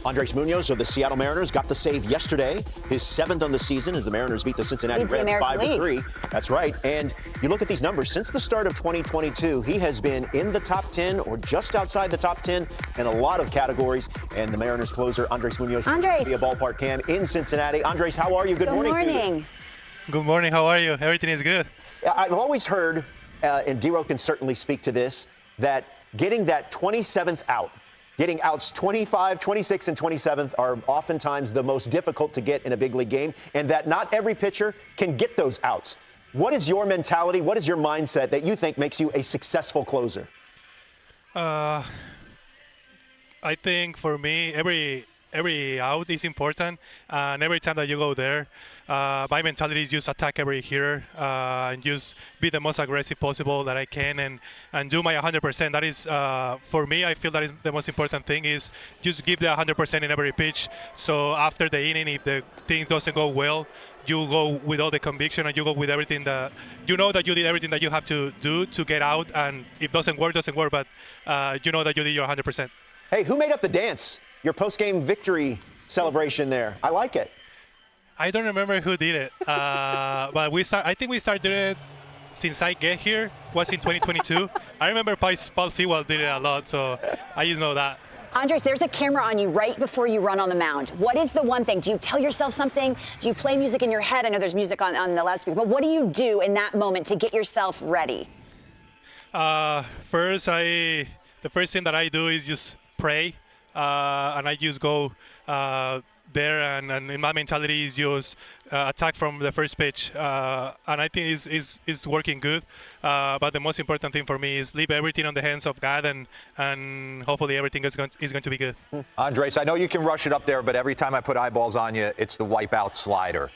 Andrés Muñoz of the Seattle Mariners got the save yesterday, his 7th on the season as the Mariners beat the Cincinnati Reds 5-3. That's right. And you look at these numbers, since the start of 2022, he has been in the top 10 or just outside the top 10 in a lot of categories. And the Mariners closer, Andrés Muñoz, via ballpark cam in Cincinnati. Andrés, how are you? Good morning to you. Good morning. How are you? Everything is good. I've always heard, and D-Row can certainly speak to this, that getting that 27th out, getting outs 25, 26, and 27th are oftentimes the most difficult to get in a big league game, and that not every pitcher can get those outs. What is your mentality? What is your mindset that you think makes you a successful closer? I think for me, every out is important, and every time that you go there, my mentality is just attack every hitter and just be the most aggressive possible that I can and do my 100%. That is, for me, I feel that is the most important thing is just give the 100% in every pitch. So after the inning, if the thing doesn't go well, you go with all the conviction and you go with everything that you know that you did everything that you have to do to get out. And if it doesn't work, but you know that you did your 100%. Hey, who made up the dance? Your post-game victory celebration there. I like it. I don't remember who did it, but I think we started doing it since I get here. Was in 2022. I remember Paul Sewell did it a lot, so I just know that. Andrés, there's a camera on you right before you run on the mound. What is the one thing? Do you tell yourself something? Do you play music in your head? I know there's music on the loudspeaker, but what do you do in that moment to get yourself ready? First, the first thing that I do is just pray. And I just go there, and my mentality is just attack from the first pitch. And I think it's working good. But the most important thing for me is leave everything on the hands of God, and hopefully everything is going to be good. Andrés, I know you can rush it up there, but every time I put eyeballs on you, it's the wipeout slider.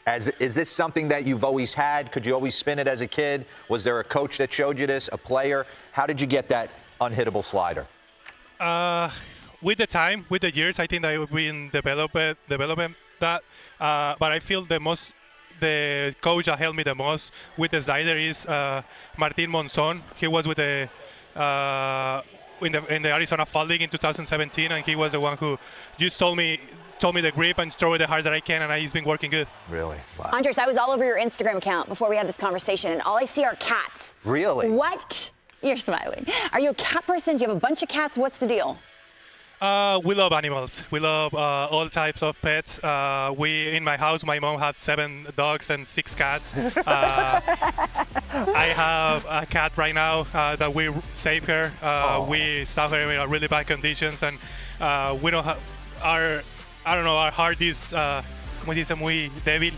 Is this something that you've always had? Could you always spin it as a kid? Was there a coach that showed you this, a player? How did you get that unhittable slider? With the time, with the years, I think that we've been developing that. But I feel the coach that helped me the most with the slider is Martin Monzon. He was with the in the Arizona Fall League in 2017, and he was the one who just told me the grip and throw it the hardest that I can, and he's been working good. Really? Wow. Andrés, I was all over your Instagram account before we had this conversation, and all I see are cats. Really? What? You're smiling. Are you a cat person? Do you have a bunch of cats? What's the deal? We love animals. We love all types of pets. In my house, my mom has 7 dogs and 6 cats. I have a cat right now that we save her. We saw her in really bad conditions, and we don't have our heart is muy débil,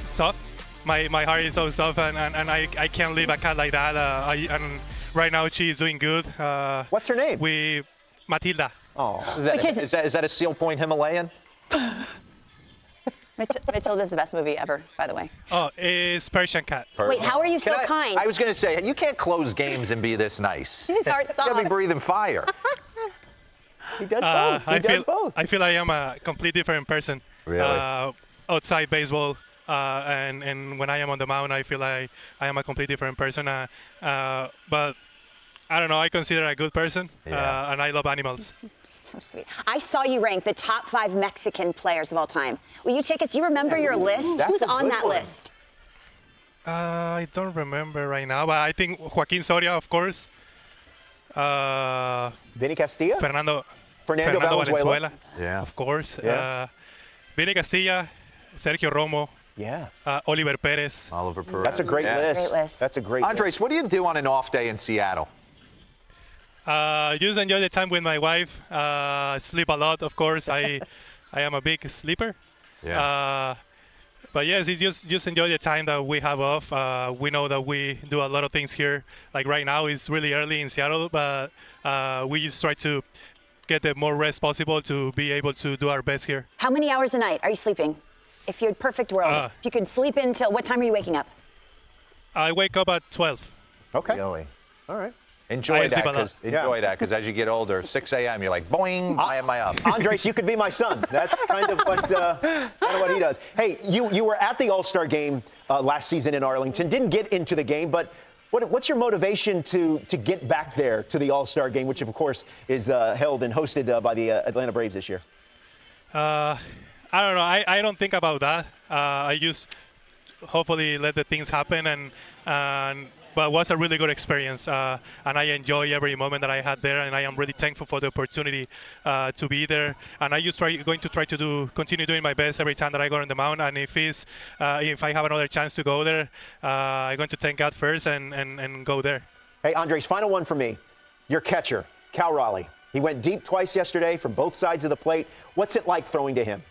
soft. My heart is so soft, and I can't leave a cat like that. And right now she's doing good. What's her name? Matilda. Oh, is that a Seal Point Himalayan? Matilda's the best movie ever, by the way. Oh, it's Persian cat. Wait, how are you so kind? I was going to say, you can't close games and be this nice. His heart's soft. You got to be breathing fire. He does both. He does both. I feel I am a completely different person. Really? Outside baseball, and when I am on the mound, I feel like I am a completely different person. But I don't know. I consider a good person, and I love animals. So sweet. I saw you rank the top 5 Mexican players of all time. Will you take us? Do you remember your list? Who's on that list? I don't remember right now, but I think Joaquin Soria, of course. Vinny Castilla? Fernando Valenzuela. Yeah. Of course. Yeah. Vinny Castilla, Sergio Romo. Yeah. Oliver Perez. Oliver Perez. That's a great list. Great list. That's a great Andrés, list. what do you do on an off day in Seattle? Just enjoy the time with my wife. Sleep a lot, of course. I am a big sleeper. Yeah. But yes, it's just enjoy the time that we have off. We know that we do a lot of things here. Like right now, it's really early in Seattle, but we just try to get the more rest possible to be able to do our best here. How many hours a night are you sleeping? If you're perfect world, if you could sleep until what time are you waking up? I wake up at 12. Okay. Really? All right. Enjoy that, because as you get older, 6 a.m., you're like, boing, why am I up? Andrés, you could be my son. That's kind of what he does. Hey, you were at the All-Star game last season in Arlington. Didn't get into the game, but What's your motivation to get back there to the All-Star game, which of course is held and hosted by the Atlanta Braves this year? I don't know. I don't think about that. I just hopefully let the things happen, but it was a really good experience, and I enjoy every moment that I had there, and I am really thankful for the opportunity to be there. And I just going to try to continue doing my best every time that I go on the mound. And if I have another chance to go there, I'm going to thank God first and go there. Hey, Andres, final one for me. Your catcher, Cal Raleigh. He went deep twice yesterday from both sides of the plate. What's it like throwing to him?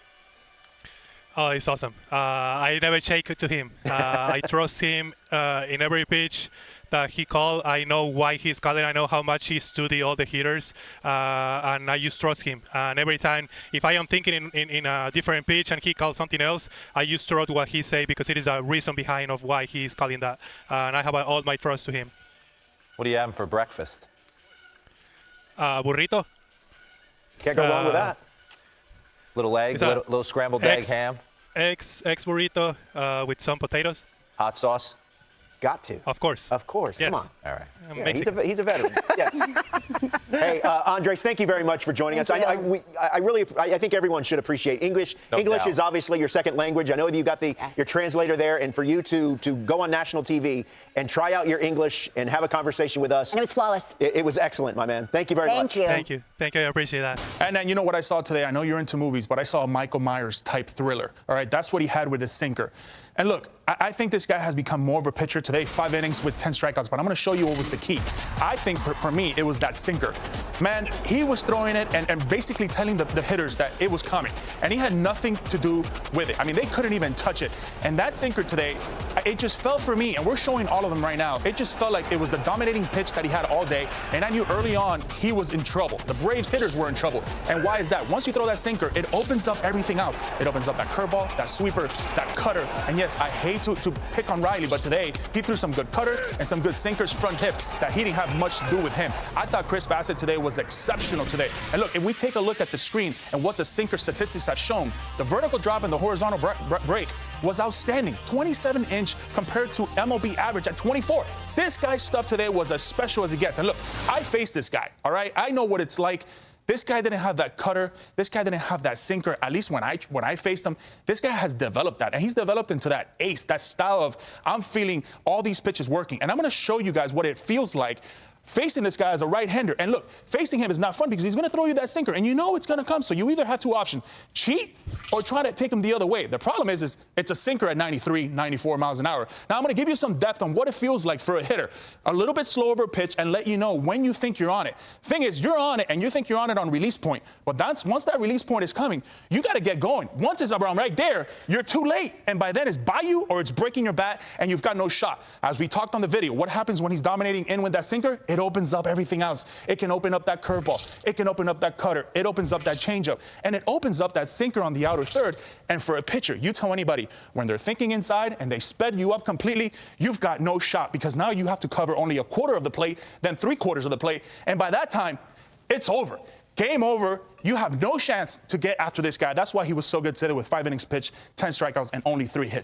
Oh, it's awesome. I never shake it to him. I trust him in every pitch that he called. I know why he's calling. I know how much he studied all the hitters, and I just trust him. And every time, if I am thinking in a different pitch and he calls something else, I just trust what he say because it is a reason behind of why he's calling that. And I have all my trust to him. What do you have for breakfast? Burrito. Can't go wrong with that. Little egg, little scrambled egg, ham. Eggs burrito with some potatoes. Hot sauce. Got to. Of course. Of course. Yes. Come on. All right. Yeah, he's a veteran. Yes. Hey, Andres, thank you very much for joining us. I think everyone should appreciate English. No English doubt. is obviously your second language. I know that you've got your translator there, and for you to go on national TV and try out your English and have a conversation with us. And it was flawless. It was excellent, my man. Thank you very much. Thank you. Thank you. I appreciate that. And then you know what I saw today? I know you're into movies, but I saw a Michael Myers type thriller. All right, that's what he had with his sinker. And look, I think this guy has become more of a pitcher today, 5 innings with 10 strikeouts, but I'm going to show you what was the key. I think for me, it was that sinker. Man, he was throwing it and basically telling the hitters that it was coming, and he had nothing to do with it. I mean, they couldn't even touch it. And that sinker today, it just felt for me, and we're showing all of them right now, it just felt like it was the dominating pitch that he had all day, and I knew early on he was in trouble. The Braves hitters were in trouble. And why is that? Once you throw that sinker, it opens up everything else. It opens up that curveball, that sweeper, that cutter, and yes, I hate to pick on Riley, but today he threw some good cutter and some good sinkers front hip that he didn't have much to do with him. I thought Chris Bassett today was exceptional today. And look, if we take a look at the screen and what the sinker statistics have shown, the vertical drop and the horizontal break was outstanding. 27-inch compared to MLB average at 24. This guy's stuff today was as special as it gets. And look, I faced this guy, all right? I know what it's like. This guy didn't have that cutter. This guy didn't have that sinker. At least when I faced him, this guy has developed that. And he's developed into that ace, that style of I'm feeling all these pitches working. And I'm going to show you guys what it feels like facing this guy as a right-hander. And look, facing him is not fun because he's going to throw you that sinker, and you know it's going to come. So you either have two options, cheat or try to take him the other way. The problem is it's a sinker at 93, 94 miles an hour. Now I'm going to give you some depth on what it feels like for a hitter. A little bit slower of a pitch and let you know when you think you're on it. Thing is, you're on it and you think you're on it on release point. But once that release point is coming, you got to get going. Once it's around right there, you're too late. And by then it's by you or it's breaking your bat and you've got no shot. As we talked on the video, what happens when he's dominating in with that sinker? It opens up everything else. It can open up that curveball. It can open up that cutter. It opens up that changeup. And it opens up that sinker on the outer third. And for a pitcher, you tell anybody, when they're thinking inside and they sped you up completely, you've got no shot because now you have to cover only a quarter of the plate, then 3/4 of the plate. And by that time, it's over. Game over. You have no chance to get after this guy. That's why he was so good today with 5 innings pitched, 10 strikeouts, and only 3 hits.